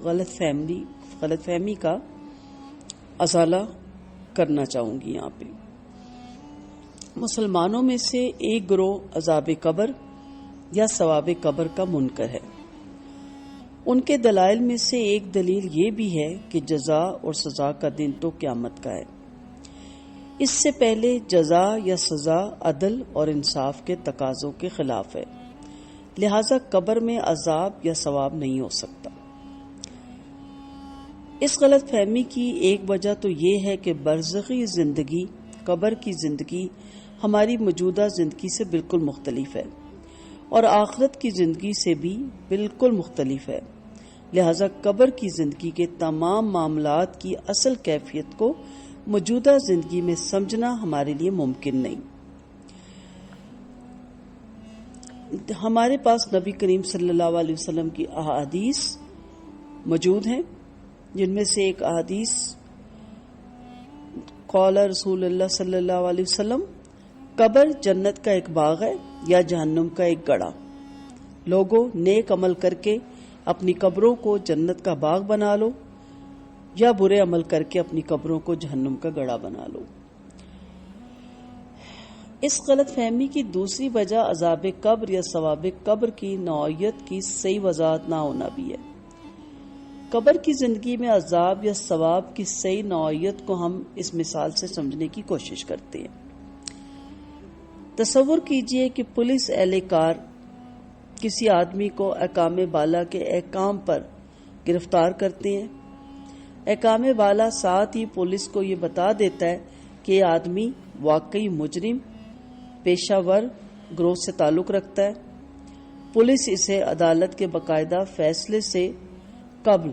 غلط فہمی کا ازالہ کرنا چاہوں گی. یہاں پہ مسلمانوں میں سے ایک گروہ عذاب قبر یا ثواب قبر کا منکر ہے. ان کے دلائل میں سے ایک دلیل یہ بھی ہے کہ جزا اور سزا کا دن تو قیامت کا ہے. اس سے پہلے جزا یا سزا عدل اور انصاف کے تقاضوں کے خلاف ہے، لہذا قبر میں عذاب یا ثواب نہیں ہو سکتا. اس غلط فہمی کی ایک وجہ تو یہ ہے کہ برزخی زندگی، قبر کی زندگی ہماری موجودہ زندگی سے بالکل مختلف ہے اور آخرت کی زندگی سے بھی بالکل مختلف ہے. لہذا قبر کی زندگی کے تمام معاملات کی اصل کیفیت کو موجودہ زندگی میں سمجھنا ہمارے لیے ممکن نہیں. ہمارے پاس نبی کریم صلی اللہ علیہ وسلم کی احادیث موجود ہیں، جن میں سے ایک احادیث قال رسول اللہ صلی اللہ علیہ وسلم، قبر جنت کا ایک باغ ہے یا جہنم کا ایک گڑھا. لوگوں، نیک عمل کر کے اپنی قبروں کو جنت کا باغ بنا لو یا برے عمل کر کے اپنی قبروں کو جہنم کا گڑھا بنا لو. اس غلط فہمی کی دوسری وجہ عذاب قبر یا ثواب قبر کی نوعیت کی صحیح وضاحت نہ ہونا بھی ہے. قبر کی زندگی میں عذاب یا ثواب کی صحیح نوعیت کو ہم اس مثال سے سمجھنے کی کوشش کرتے ہیں. تصور کیجئے کہ پولیس اہلکار کسی آدمی کو احکام بالا کے احکام پر گرفتار کرتے ہیں. احکام بالا ساتھ ہی پولیس کو یہ بتا دیتا ہے کہ یہ آدمی واقعی مجرم پیشہ ور گروہ سے تعلق رکھتا ہے. پولیس اسے عدالت کے باقاعدہ فیصلے سے قبل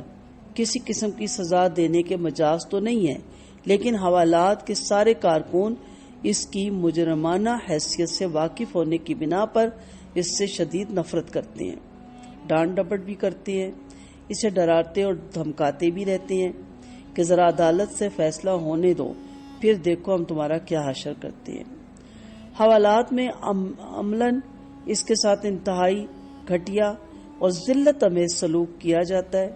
کسی قسم کی سزا دینے کے مجاز تو نہیں ہے، لیکن حوالات کے سارے کارکن اس کی مجرمانہ حیثیت سے واقف ہونے کی بنا پر اس سے شدید نفرت کرتے ہیں، ڈانٹ ڈپٹ بھی کرتے ہیں، اسے ڈراتے اور دھمکاتے بھی رہتے ہیں کہ ذرا عدالت سے فیصلہ ہونے دو، پھر دیکھو ہم تمہارا کیا حشر کرتے ہیں. حوالات میں عملاً اس کے ساتھ انتہائی گھٹیا اور ذلت آمیز سلوک کیا جاتا ہے.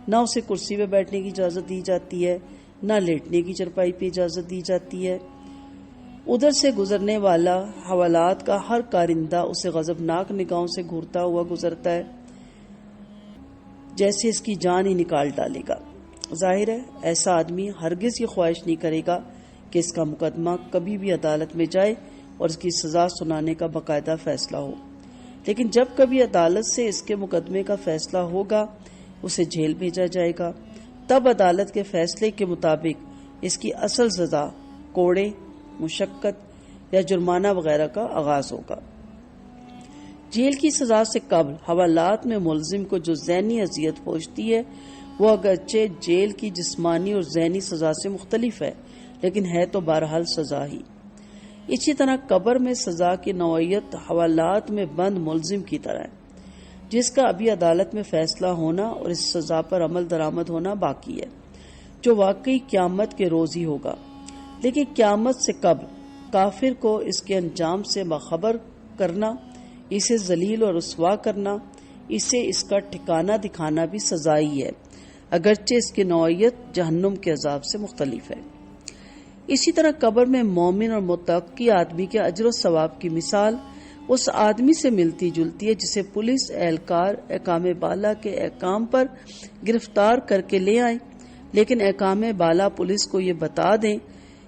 نہ اسے کرسی پہ بیٹھنے کی اجازت دی جاتی ہے، نہ لیٹنے کی چرپائی پہ اجازت دی جاتی ہے. ادھر سے گزرنے والا حوالات کا ہر کارندہ اسے غضبناک نگاہوں سے گھورتا ہوا گزرتا ہے، جیسے اس کی جان ہی نکال ڈالے گا. ظاہر ہے ایسا آدمی ہرگز یہ خواہش نہیں کرے گا کہ اس کا مقدمہ کبھی بھی عدالت میں جائے اور اس کی سزا سنانے کا باقاعدہ فیصلہ ہو. لیکن جب کبھی عدالت سے اس کے مقدمے کا فیصلہ ہوگا، اسے جیل بھیجا جائے گا، تب عدالت کے فیصلے کے مطابق اس کی اصل سزا کوڑے، مشقت یا جرمانہ وغیرہ کا آغاز ہوگا. جیل کی سزا سے قبل حوالات میں ملزم کو جو ذہنی اذیت پہنچتی ہے وہ اگرچہ جیل کی جسمانی اور ذہنی سزا سے مختلف ہے، لیکن ہے تو بہرحال سزا ہی. اسی طرح قبر میں سزا کی نوعیت حوالات میں بند ملزم کی طرح ہے، جس کا ابھی عدالت میں فیصلہ ہونا اور اس سزا پر عمل درآمد ہونا باقی ہے، جو واقعی قیامت کے روز ہی ہوگا. لیکن قیامت سے قبل کافر کو اس کے انجام سے باخبر کرنا، اسے ذلیل اور رسوا کرنا، اسے اس کا ٹھکانہ دکھانا بھی سزا ہی ہے، اگرچہ اس کی نوعیت جہنم کے عذاب سے مختلف ہے. اسی طرح قبر میں مومن اور متقی آدمی کے اجر و ثواب کی مثال اس آدمی سے ملتی جلتی ہے جسے پولیس اہلکار احکام بالا کے احکام پر گرفتار کر کے لے آئیں، لیکن احکام بالا پولیس کو یہ بتا دیں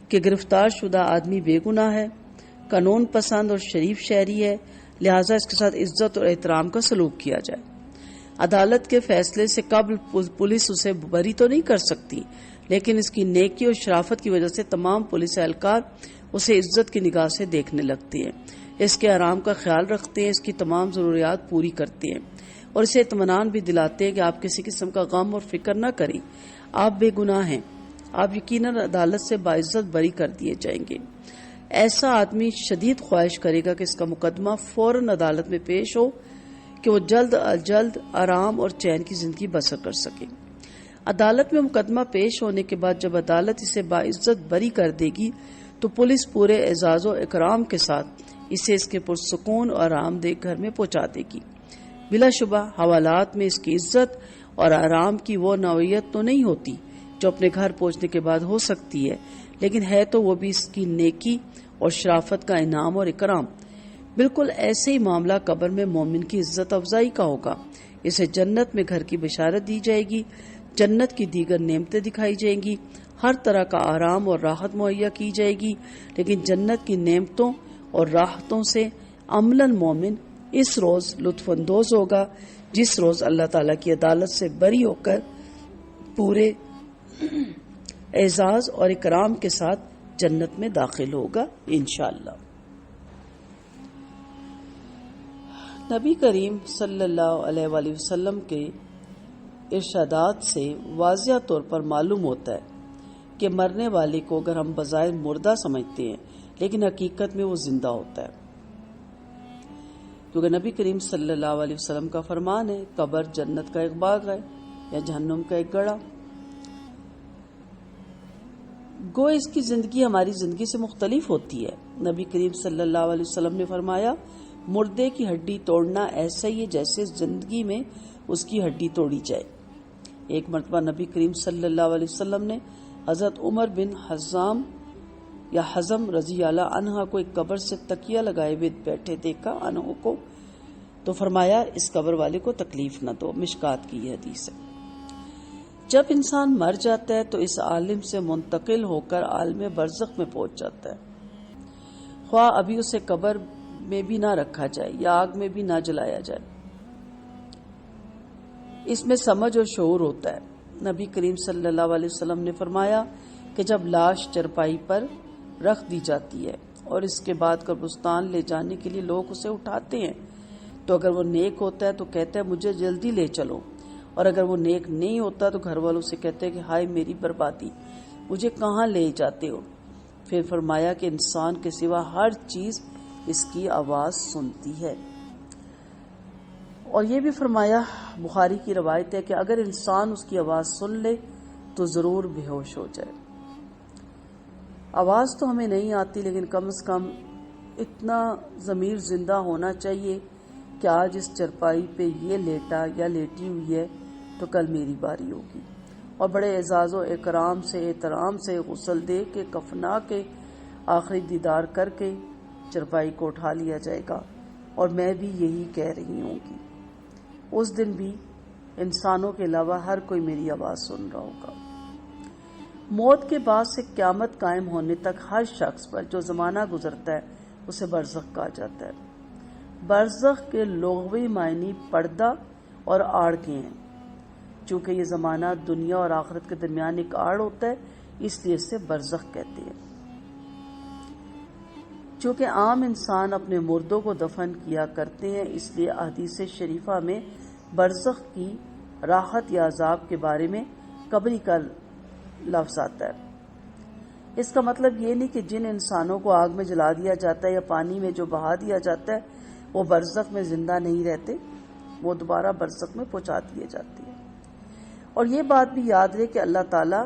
کہ گرفتار شدہ آدمی بے گناہ ہے، قانون پسند اور شریف شہری ہے، لہٰذا اس کے ساتھ عزت اور احترام کا سلوک کیا جائے. عدالت کے فیصلے سے قبل پولیس اسے بری تو نہیں کر سکتی، لیکن اس کی نیکی اور شرافت کی وجہ سے تمام پولیس اہلکار اسے عزت کی نگاہ سے دیکھنے لگتے ہیں، اس کے آرام کا خیال رکھتے ہیں، اس کی تمام ضروریات پوری کرتے ہیں اور اسے اطمینان بھی دلاتے ہیں کہ آپ کسی قسم کا غم اور فکر نہ کریں، آپ بے گناہ ہیں، آپ یقیناً عدالت سے باعزت بری کر دیے جائیں گے. ایسا آدمی شدید خواہش کرے گا کہ اس کا مقدمہ فوراً عدالت میں پیش ہو کہ وہ جلد از جلد آرام اور چین کی زندگی بسر کر سکے. عدالت میں مقدمہ پیش ہونے کے بعد جب عدالت اسے باعزت بری کر دے گی تو پولیس پورے اعزاز و اکرام کے ساتھ اسے اس کے پرسکون اور آرام دہ گھر میں پہنچا دے گی. بلا شبہ حوالات میں اس کی عزت اور آرام کی وہ نوعیت تو نہیں ہوتی جو اپنے گھر پہنچنے کے بعد ہو سکتی ہے، لیکن ہے تو وہ بھی اس کی نیکی اور شرافت کا انعام اور اکرام۔ بالکل ایسے ہی معاملہ قبر میں مومن کی عزت افزائی کا ہوگا۔ اسے جنت میں گھر کی بشارت دی جائے گی، جنت کی دیگر نعمتیں دکھائی جائیں گی، ہر طرح کا آرام اور راحت مہیا کی جائے گی، لیکن جنت کی نعمتوں اور راحتوں سے عملاً مومن اس روز لطف اندوز ہوگا جس روز اللہ تعالیٰ کی عدالت سے بری ہو کر پورے اعزاز اور اکرام کے ساتھ جنت میں داخل ہوگا انشاءاللہ۔ نبی کریم صلی اللہ علیہ وآلہ وسلم کے ارشادات سے واضح طور پر معلوم ہوتا ہے کہ مرنے والے کو اگر ہم بظاہر مردہ سمجھتے ہیں لیکن حقیقت میں وہ زندہ ہوتا ہے، کیونکہ نبی کریم صلی اللہ علیہ وسلم کا فرمان ہے، قبر جنت کا ایک باغ ہے یا جہنم کا ایک گڑھا۔ گو اس کی زندگی ہماری زندگی سے مختلف ہوتی ہے۔ نبی کریم صلی اللہ علیہ وسلم نے فرمایا، مردے کی ہڈی توڑنا ایسا ہی ہے جیسے زندگی میں اس کی ہڈی توڑی جائے۔ ایک مرتبہ نبی کریم صلی اللہ علیہ وسلم نے حضرت عمر بن حزم رضی اللہ عنہ کو ایک قبر سے تکیہ لگائے ہوئے بیٹھے دیکھا عنہ کو، تو فرمایا اس قبر والے کو تکلیف نہ دو۔ مشکات کی یہ حدیث ہے۔ جب انسان مر جاتا ہے تو اس عالم سے منتقل ہو کر عالم برزخ میں پہنچ جاتا ہے، خواہ ابھی اسے قبر میں بھی نہ رکھا جائے یا آگ میں بھی نہ جلایا جائے۔ اس میں سمجھ اور شعور ہوتا ہے۔ نبی کریم صلی اللہ علیہ وسلم نے فرمایا کہ جب لاش چرپائی پر رکھ دی جاتی ہے اور اس کے بعد قبرستان لے جانے کے لیے لوگ اسے اٹھاتے ہیں تو اگر وہ نیک ہوتا ہے تو کہتا ہے مجھے جلدی لے چلو، اور اگر وہ نیک نہیں ہوتا تو گھر والوں سے کہتے ہیں کہ ہائے میری بربادی، مجھے کہاں لے جاتے ہو۔ پھر فرمایا کہ انسان کے سوا ہر چیز اس کی آواز سنتی ہے، اور یہ بھی فرمایا، بخاری کی روایت ہے کہ اگر انسان اس کی آواز سن لے تو ضرور بے ہوش ہو جائے۔ آواز تو ہمیں نہیں آتی، لیکن کم از کم اتنا ضمیر زندہ ہونا چاہیے کہ آج اس چرپائی پہ یہ لیٹا یا لیٹی ہوئی ہے تو کل میری باری ہوگی، اور بڑے اعزاز و اکرام سے احترام سے غسل دے کے کفنا کے آخری دیدار کر کے چرپائی کو اٹھا لیا جائے گا، اور میں بھی یہی کہہ رہی ہوں گی اس دن بھی انسانوں کے علاوہ ہر کوئی میری آواز سن رہا ہوگا۔ موت کے بعد سے قیامت قائم ہونے تک ہر شخص پر جو زمانہ گزرتا ہے اسے برزخ کہا جاتا ہے۔ برزخ کے لغوی معنی پردہ اور آڑ کے ہیں۔ چونکہ یہ زمانہ دنیا اور آخرت کے درمیان ایک آڑ ہوتا ہے، اس لیے اسے برزخ کہتے ہیں۔ چونکہ عام انسان اپنے مردوں کو دفن کیا کرتے ہیں، اس لیے احادیث شریفہ میں برزخ کی راحت یا عذاب کے بارے میں قبری کا لفظ آتا ہے۔ اس کا مطلب یہ نہیں کہ جن انسانوں کو آگ میں جلا دیا جاتا ہے یا پانی میں جو بہا دیا جاتا ہے وہ برزخ میں زندہ نہیں رہتے، وہ دوبارہ برزخ میں پہنچا دیے جاتے ہیں۔ اور یہ بات بھی یاد رہے کہ اللہ تعالیٰ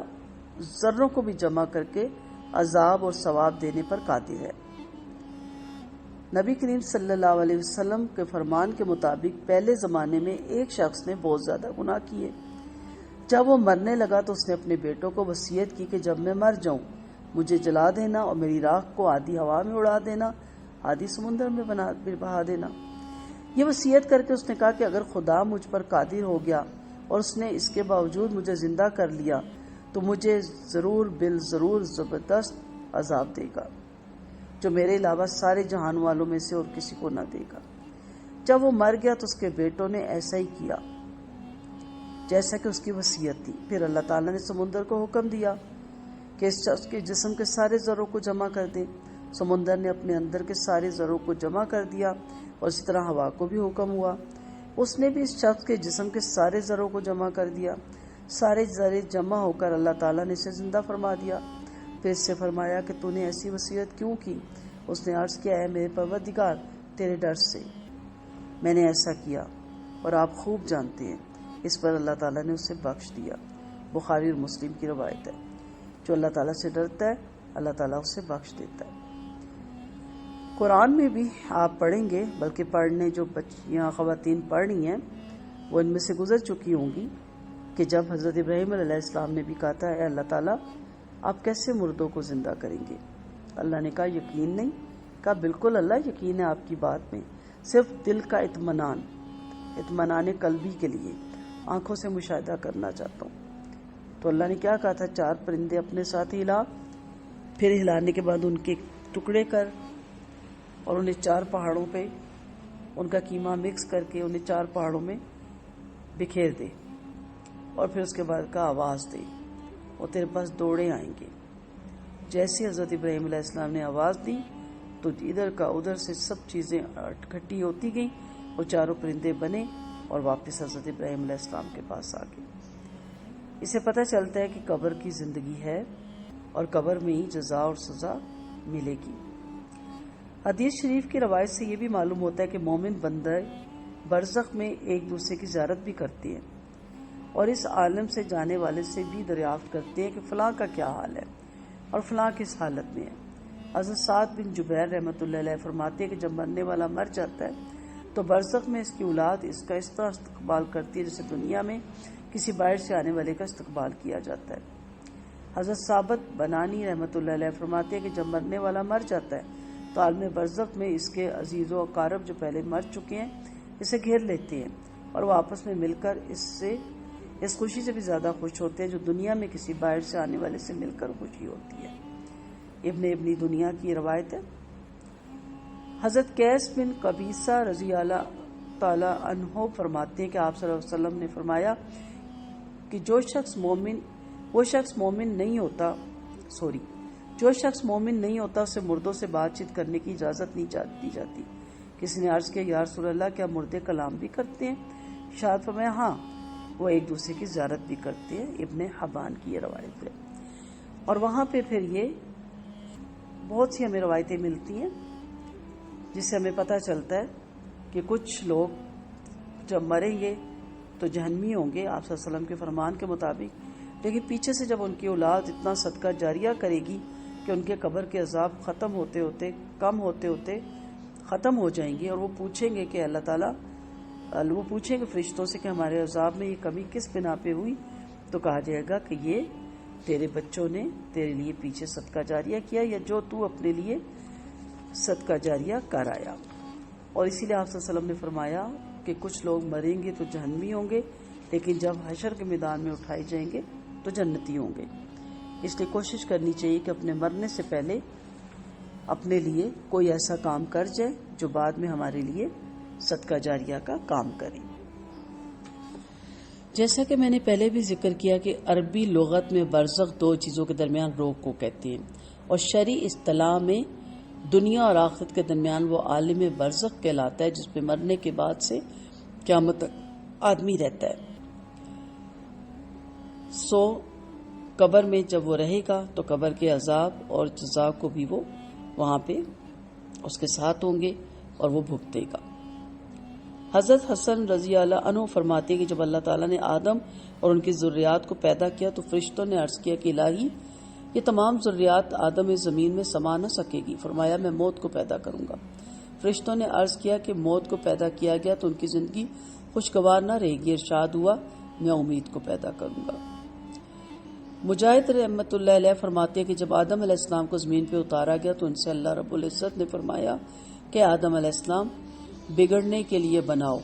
ذروں کو بھی جمع کر کے عذاب اور ثواب دینے پر قادر ہے۔ نبی کریم صلی اللہ علیہ وسلم کے فرمان کے مطابق پہلے زمانے میں ایک شخص نے بہت زیادہ گناہ کیے۔ جب وہ مرنے لگا تو اس نے اپنے بیٹوں کو وصیت کی کہ جب میں مر جاؤں مجھے جلا دینا اور میری راکھ کو آدھی ہوا میں اڑا دینا، آدھی سمندر میں بہا دینا۔ یہ وصیت کر کے اس نے کہا کہ اگر خدا مجھ پر قادر ہو گیا اور اس نے اس کے باوجود مجھے زندہ کر لیا تو مجھے ضرور بالضرور زبردست عذاب دے گا جو میرے علاوہ سارے جہان والوں میں سے اور کسی کو نہ دے گا۔ جب وہ مر گیا تو اس کے بیٹوں نے ایسا ہی کیا جیسا کہ اس کی وصیت تھی۔ پھر اللہ تعالیٰ نے سمندر کو حکم دیا کہ اس شخص کے جسم کے سارے ذروں کو جمع کر دے۔ سمندر نے اپنے اندر کے سارے ذروں کو جمع کر دیا، اور اسی طرح ہوا کو بھی حکم ہوا، اس نے بھی اس شخص کے جسم کے سارے ذروں کو جمع کر دیا۔ سارے ذرے جمع ہو کر اللہ تعالیٰ نے اسے زندہ فرما دیا۔ پھر اس سے فرمایا کہ تو نے ایسی وصیت کیوں کی؟ اس نے عرض کیا، اے میرے پروردگار، تیرے ڈر سے میں نے ایسا کیا، اور آپ خوب جانتے ہیں۔ اس پر اللہ تعالیٰ نے اسے بخش دیا۔ بخاری اور مسلم کی روایت ہے۔ جو اللہ تعالیٰ سے ڈرتا ہے اللہ تعالیٰ اسے بخش دیتا ہے۔ قرآن میں بھی آپ پڑھیں گے، بلکہ پڑھنے جو بچیاں خواتین پڑھ رہی ہیں وہ ان میں سے گزر چکی ہوں گی، کہ جب حضرت ابراہیم علیہ السلام نے بھی کہا تھا اے اللہ تعالیٰ آپ کیسے مردوں کو زندہ کریں گے؟ اللہ نے کہا یقین نہیں؟ کہا بالکل اللہ یقین ہے آپ کی بات میں، صرف دل کا اطمینان قلبی کے لیے آنکھوں سے مشاہدہ کرنا چاہتا ہوں۔ تو اللہ نے کیا کہا تھا؟ 4 پرندے اپنے ساتھ ہلا، پھر ہلانے کے بعد ان کے ٹکڑے کر اور انہیں 4 پہاڑوں پہ ان کا قیمہ مکس کر کے انہیں 4 پہاڑوں میں بکھیر دے، اور پھر اس کے بعد کا آواز دے، وہ تیرے پاس دوڑے آئیں گے۔ جیسے حضرت ابراہیم علیہ السلام نے آواز دی تو ادھر کا ادھر سے سب چیزیں اکٹھی ہوتی گئیں اور 4 پرندے بنے اور واپس حضرت ابراہیم علیہ السلام کے پاس آ گئے۔ اسے پتہ چلتا ہے کہ قبر کی زندگی ہے اور قبر میں ہی جزا اور سزا ملے گی۔ حدیث شریف کی روایت سے یہ بھی معلوم ہوتا ہے کہ مومن بندے برزخ میں ایک دوسرے کی زیارت بھی کرتے ہیں اور اس عالم سے جانے والے سے بھی دریافت کرتے ہیں کہ فلاں کا کیا حال ہے اور فلاں کس حالت میں ہے۔ حضرت سعد بن جبیر رحمۃ اللہ علیہ فرماتے ہیں کہ جب مرنے والا مر جاتا ہے تو برزخ میں اس کی اولاد اس کا اس طرح استقبال کرتی ہے جیسے دنیا میں کسی باہر سے آنے والے کا استقبال کیا جاتا ہے۔ حضرت ثابت بنانی رحمۃ اللہ علیہ فرماتے ہیں کہ جب مرنے والا مر جاتا ہے تو عالم برزخ میں اس کے عزیز و اقارب جو پہلے مر چکے ہیں اسے گھیر لیتے ہیں اور وہ آپس میں مل کر اس خوشی سے بھی زیادہ خوش ہوتے ہیں جو دنیا میں کسی باہر سے آنے والے سے مل کر خوشی ہوتی ہے۔ ابن دنیا کی روایت ہے۔ حضرت قیس بن قبیصہ رضی اللہ تعالی عنہ فرماتے ہیں کہ آپ صلی اللہ علیہ وسلم نے فرمایا کہ جو شخص مومن نہیں ہوتا اسے مردوں سے بات چیت کرنے کی اجازت نہیں دی جاتی۔ کسی نے عرض کیا یا رسول اللہ کیا مردے کلام بھی کرتے ہیں؟ ارشاد فرمایا ہاں، وہ ایک دوسرے کی زیارت بھی کرتے ہیں۔ ابن حبان کی یہ روایت ہے۔ اور وہاں پہ پھر یہ بہت سی ہمیں روایتیں ملتی ہیں جس سے ہمیں پتہ چلتا ہے کہ کچھ لوگ جب مریں گے تو جہنمی ہوں گے آپ صلی اللہ علیہ وسلم کے فرمان کے مطابق، لیکن پیچھے سے جب ان کی اولاد اتنا صدقہ جاریہ کرے گی کہ ان کے قبر کے عذاب کم ہوتے ہوتے ختم ہو جائیں گے، اور وہ پوچھیں گے کہ اللہ تعالیٰ وہ پوچھیں گے فرشتوں سے کہ ہمارے عذاب میں یہ کمی کس بنا پہ ہوئی، تو کہا جائے گا کہ یہ تیرے بچوں نے تیرے لیے پیچھے صدقہ جاریہ کیا یا جو تو اپنے لیے صدقہ جاریہ کر آیا۔ اور اسی لیے آپ صلی اللہ علیہ وسلم نے فرمایا کہ کچھ لوگ مریں گے تو جہنمی ہوں گے، لیکن جب حشر کے میدان میں اٹھائے جائیں گے تو جنتی ہوں گے۔ اس لیے کوشش کرنی چاہیے کہ اپنے مرنے سے پہلے اپنے لیے کوئی ایسا کام کر جائے جو بعد میں ہمارے لیے صدقہ جاریہ کا کام کرے۔ جیسا کہ میں نے پہلے بھی ذکر کیا کہ عربی لغت میں برزخ 2 چیزوں کے درمیان روک کو کہتے ہیں، اور شرعی اصطلاح میں دنیا اور آخرت کے درمیان وہ عالم برزخ کہلاتا ہے جس پہ مرنے کے بعد سے قیامت تک آدمی رہتا ہے۔ قبر میں جب وہ رہے گا تو قبر کے عذاب اور جزا کو بھی وہ وہاں پہ اس کے ساتھ ہوں گے اور وہ بھگتے گا۔ حضرت حسن رضی اللہ عنہ فرماتے ہیں کہ جب اللہ تعالیٰ نے آدم اور ان کی ذریات کو پیدا کیا تو فرشتوں نے عرض کیا کہ الہی یہ تمام ذریات آدم زمین میں سما نہ سکے گی۔ فرمایا میں موت کو پیدا کروں گا۔ فرشتوں نے عرض کیا کہ موت کو پیدا کیا گیا تو ان کی زندگی خوشگوار نہ رہے گی۔ ارشاد ہوا میں امید کو پیدا کروں گا۔ مجاہد رحمۃ اللہ علیہ فرماتے ہیں کہ جب آدم علیہ السلام کو زمین پہ اتارا گیا تو ان سے اللہ رب العزت نے فرمایا کہ آدم علیہ السلام بگڑنے کے لیے بناؤ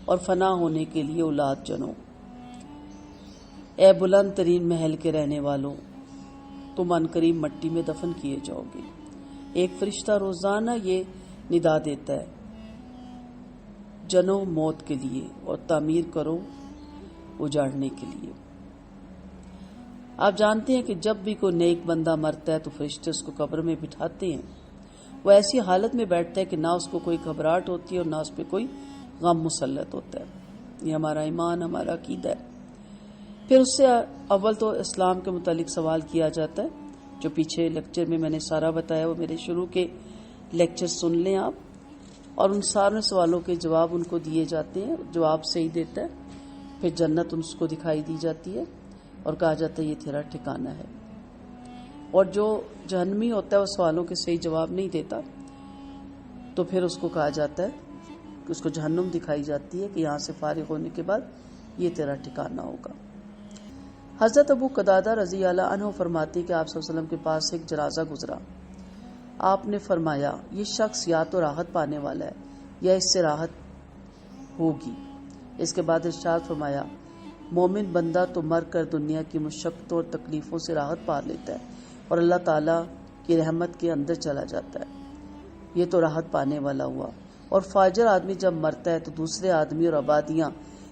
اور فنا ہونے کے لیے اولاد جنو۔ اے بلند ترین محل کے رہنے والوں، تم عنقریب مٹی میں دفن کیے جاؤ گے۔ ایک فرشتہ روزانہ یہ ندا دیتا ہے جنو موت کے لیے اور تعمیر کرو اجاڑنے کے لیے۔ آپ جانتے ہیں کہ جب بھی کوئی نیک بندہ مرتا ہے تو فرشتے اس کو قبر میں بٹھاتے ہیں۔ وہ ایسی حالت میں بیٹھتا ہے کہ نہ اس کو کوئی گھبراہٹ ہوتی ہے اور نہ اس پہ کوئی غم مسلط ہوتا ہے۔ یہ ہمارا ایمان، ہمارا عقیدہ ہے۔ پھر اس سے اول تو اسلام کے متعلق سوال کیا جاتا ہے، جو پیچھے لیکچر میں نے سارا بتایا، وہ میرے شروع کے لیکچر سن لیں آپ، اور ان سارے سوالوں کے جواب ان کو دیے جاتے ہیں۔ جواب صحیح دیتا ہے پھر جنت ان کو دکھائی دی جاتی ہے اور کہا جاتا ہے یہ تیرا ٹھکانہ ہے۔ اور جو جہنمی ہوتا ہے وہ سوالوں کے صحیح جواب نہیں دیتا تو پھر اس کو کہا جاتا ہے کہ اس کو جہنم دکھائی جاتی ہے کہ یہاں سے فارغ ہونے کے بعد یہ تیرا ٹھکانہ ہوگا۔ حضرت ابو قتادہ رضی اللہ عنہ فرماتے کہ آپ صلی اللہ علیہ وسلم کے پاس ایک جنازہ گزرا. آپ نے فرمایا یہ شخص یا تو راحت پانے والا ہے یا اس سے راحت ہوگی. اس کے بعد ارشاد فرمایا مومن بندہ تو مر کر دنیا کی مشقتوں اور تکلیفوں سے راحت پا لیتا ہے اور اللہ تعالیٰ کی رحمت کے اندر چلا جاتا ہے. یہ تو راحت پانے والا ہوا. اور فاجر آدمی جب مرتا ہے تو دوسرے آدمی اور آبادیاں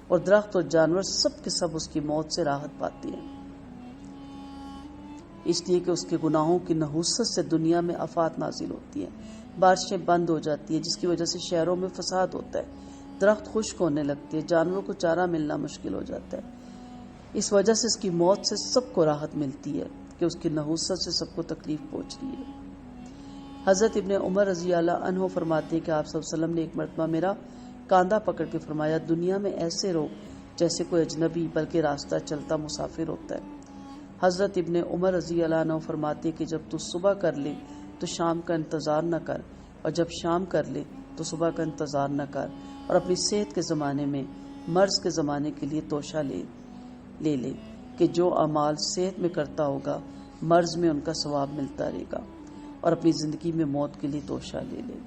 اور درخت اور جانور سب کے سب اس کی موت سے راحت پاتی ہیں، اس لیے کہ اس کے گناہوں کی نحوست سے دنیا میں آفات نازل ہوتی ہیں، بارشیں بند ہو جاتی ہیں جس کی وجہ سے شہروں میں فساد ہوتا ہے، درخت خشک ہونے لگتے ہیں، جانوروں کو چارہ ملنا مشکل ہو جاتا ہے. اس وجہ سے اس کی موت سے سب کو راحت ملتی ہے کہ اس کی نحوست سے سب کو تکلیف پہنچ رہی ہے. حضرت ابن عمر رضی اللہ عنہ فرماتے ہیں کہ آپ صلی اللہ علیہ وسلم نے ایک مرتبہ میرا کاندھا پکڑ کے فرمایا دنیا میں ایسے رہو جیسے کوئی اجنبی بلکہ راستہ چلتا مسافر ہوتا ہے. حضرت ابن عمر رضی اللہ عنہ فرماتے کہ جب تو صبح کر لے تو شام کا انتظار نہ کر، اور جب شام کر لے تو صبح کا انتظار نہ کر، اور اپنی صحت کے زمانے میں مرض کے زمانے کے لیے توشہ لے لے کہ جو اعمال صحت میں کرتا ہوگا مرض میں ان کا ثواب ملتا رہے گا، اور اپنی زندگی میں موت کے لیے توشہ لے لے.